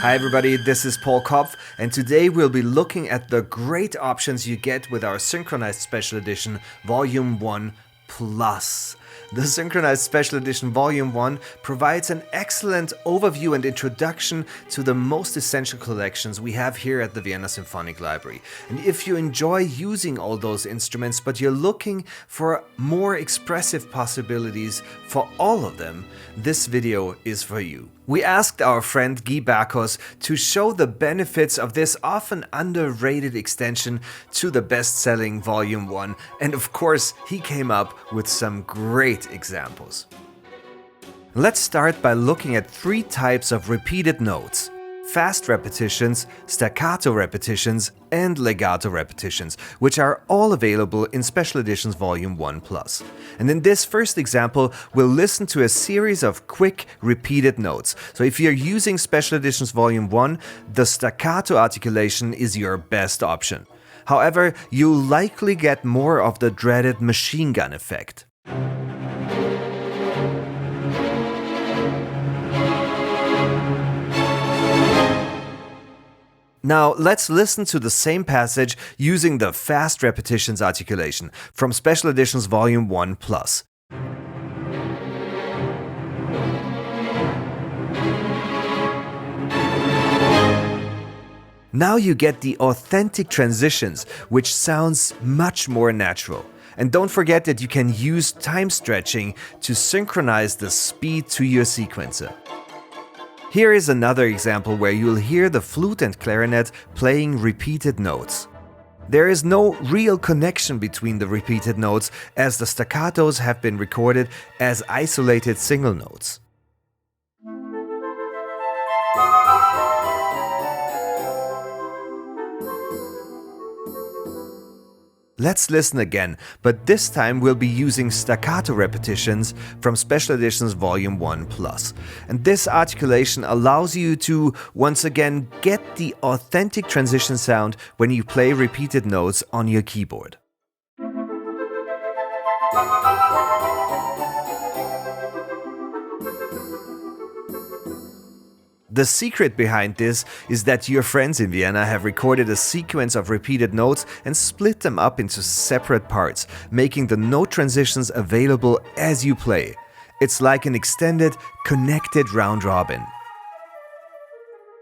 Hi everybody, this is Paul Kopf, and today we'll be looking at the great options you get with our Synchronized Special Edition Volume 1 Plus. The Synchronized Special Edition Volume 1 provides an excellent overview and introduction to the most essential collections we have here at the Vienna Symphonic Library. And if you enjoy using all those instruments, but you're looking for more expressive possibilities for all of them, this video is for you. We asked our friend Guy Bakos to show the benefits of this often underrated extension to the best-selling Volume 1, and of course he came up with some great examples. Let's start by looking at three types of repeated notes: fast repetitions, staccato repetitions, and legato repetitions, which are all available in Special Editions Volume 1 Plus. And in this first example, we'll listen to a series of quick, repeated notes. So if you're using Special Editions Volume 1, the staccato articulation is your best option. However, you'll likely get more of the dreaded machine gun effect. Now, let's listen to the same passage using the fast repetitions articulation from Special Editions Volume 1 Plus. Now you get the authentic transitions, which sounds much more natural. And don't forget that you can use time stretching to synchronize the speed to your sequencer. Here is another example where you'll hear the flute and clarinet playing repeated notes. There is no real connection between the repeated notes, as the staccatos have been recorded as isolated single notes. Let's listen again, but this time we'll be using staccato repetitions from Special Editions Volume 1 Plus. And this articulation allows you to, once again, get the authentic transition sound when you play repeated notes on your keyboard. The secret behind this is that your friends in Vienna have recorded a sequence of repeated notes and split them up into separate parts, making the note transitions available as you play. It's like an extended, connected round robin.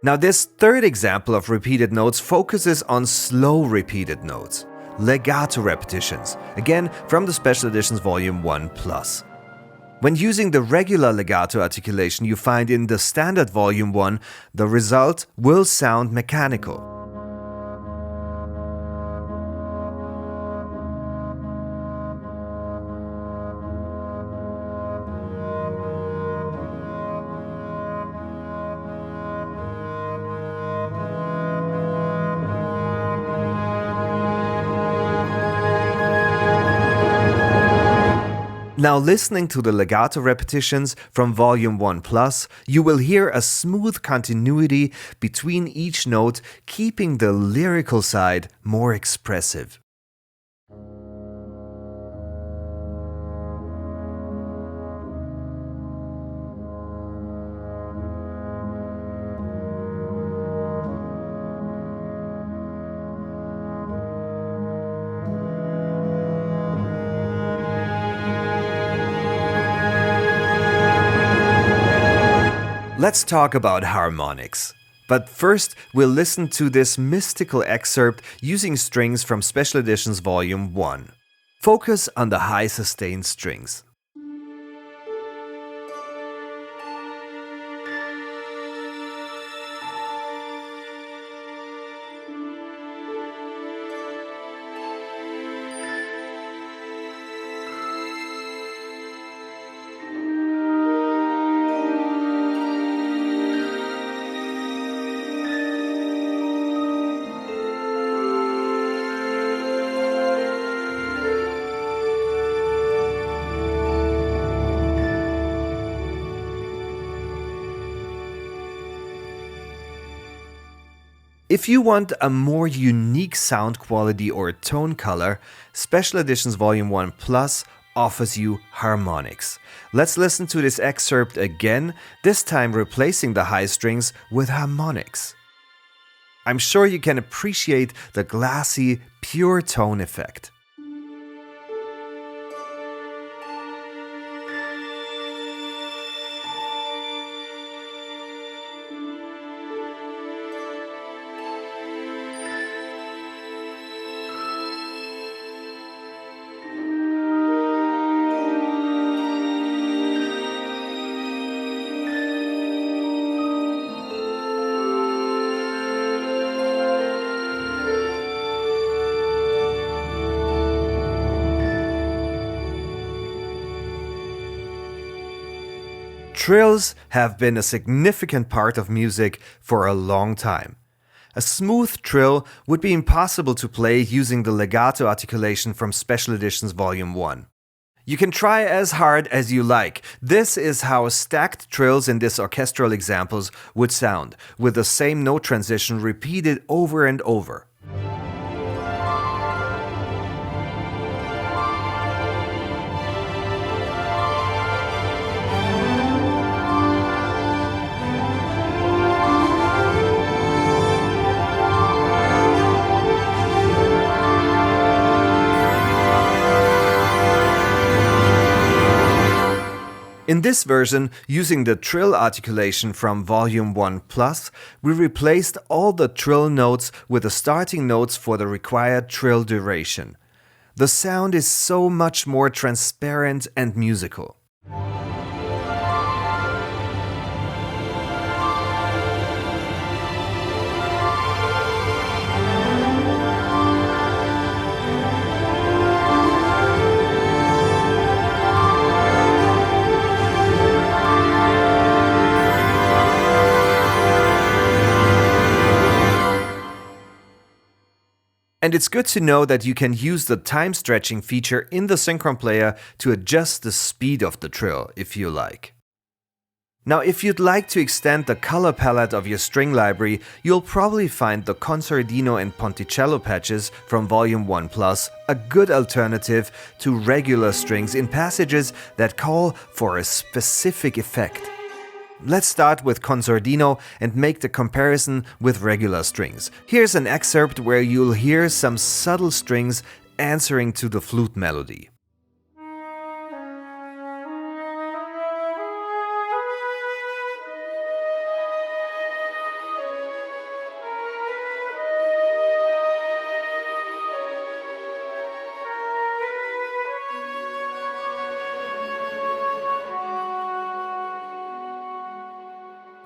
Now, this third example of repeated notes focuses on slow repeated notes, legato repetitions, again from the Special Editions Volume 1 Plus. When using the regular legato articulation you find in the standard Volume 1, the result will sound mechanical. Now, listening to the legato repetitions from Volume 1 Plus, you will hear a smooth continuity between each note, keeping the lyrical side more expressive. Let's talk about harmonics. But first, we'll listen to this mystical excerpt using strings from Special Editions Volume 1. Focus on the high sustained strings. If you want a more unique sound quality or tone color, Special Editions Volume 1 Plus offers you harmonics. Let's listen to this excerpt again, this time replacing the high strings with harmonics. I'm sure you can appreciate the glassy, pure tone effect. Trills have been a significant part of music for a long time. A smooth trill would be impossible to play using the legato articulation from Special Editions Volume 1. You can try as hard as you like. This is how stacked trills in these orchestral examples would sound, with the same note transition repeated over and over. In this version, using the trill articulation from Volume 1 Plus, we replaced all the trill notes with the starting notes for the required trill duration. The sound is so much more transparent and musical. And it's good to know that you can use the time stretching feature in the Synchron player to adjust the speed of the trill if you like. Now, if you'd like to extend the color palette of your string library, you'll probably find the Consordino and Ponticello patches from Volume 1 Plus a good alternative to regular strings in passages that call for a specific effect. Let's start with Consordino and make the comparison with regular strings. Here's an excerpt where you'll hear some subtle strings answering to the flute melody.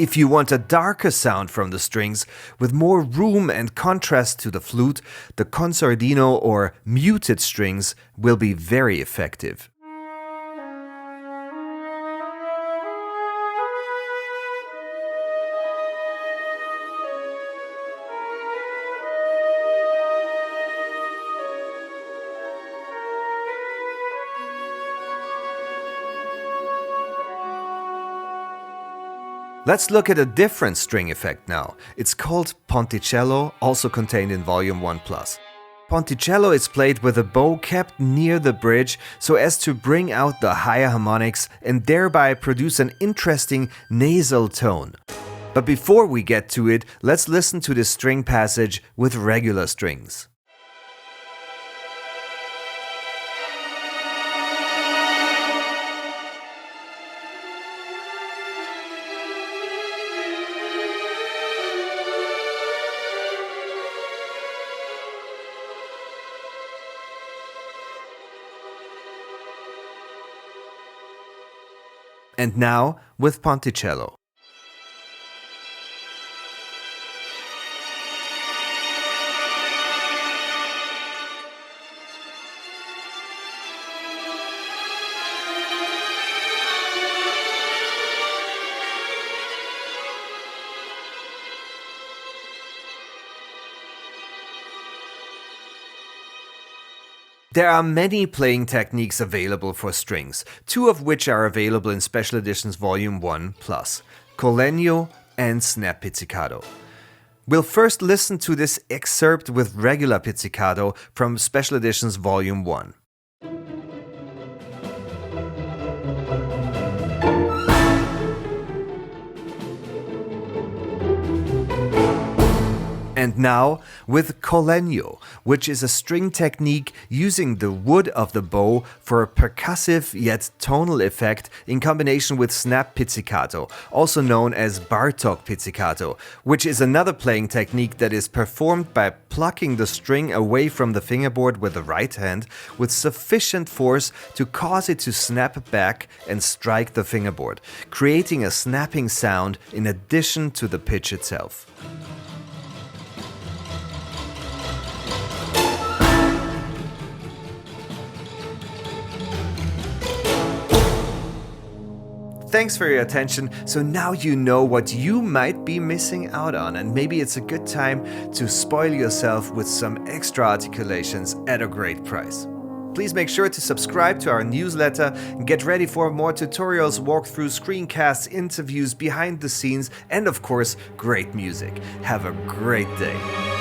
If you want a darker sound from the strings, with more room and contrast to the flute, the Consordino or muted strings will be very effective. Let's look at a different string effect now. It's called Ponticello, also contained in Volume 1 Plus. Ponticello is played with a bow kept near the bridge so as to bring out the higher harmonics and thereby produce an interesting nasal tone. But before we get to it, let's listen to this string passage with regular strings. And now with Ponticello. There are many playing techniques available for strings, two of which are available in Special Editions Volume 1 Plus, Col Legno and Snap Pizzicato. We'll first listen to this excerpt with regular pizzicato from Special Editions Volume 1. And now with Collegno, which is a string technique using the wood of the bow for a percussive yet tonal effect in combination with snap pizzicato, also known as Bartók pizzicato, which is another playing technique that is performed by plucking the string away from the fingerboard with the right hand with sufficient force to cause it to snap back and strike the fingerboard, creating a snapping sound in addition to the pitch itself. Thanks for your attention. So now you know what you might be missing out on, and maybe it's a good time to spoil yourself with some extra articulations at a great price. Please make sure to subscribe to our newsletter and get ready for more tutorials, walkthroughs, screencasts, interviews, behind the scenes, and of course, great music. Have a great day.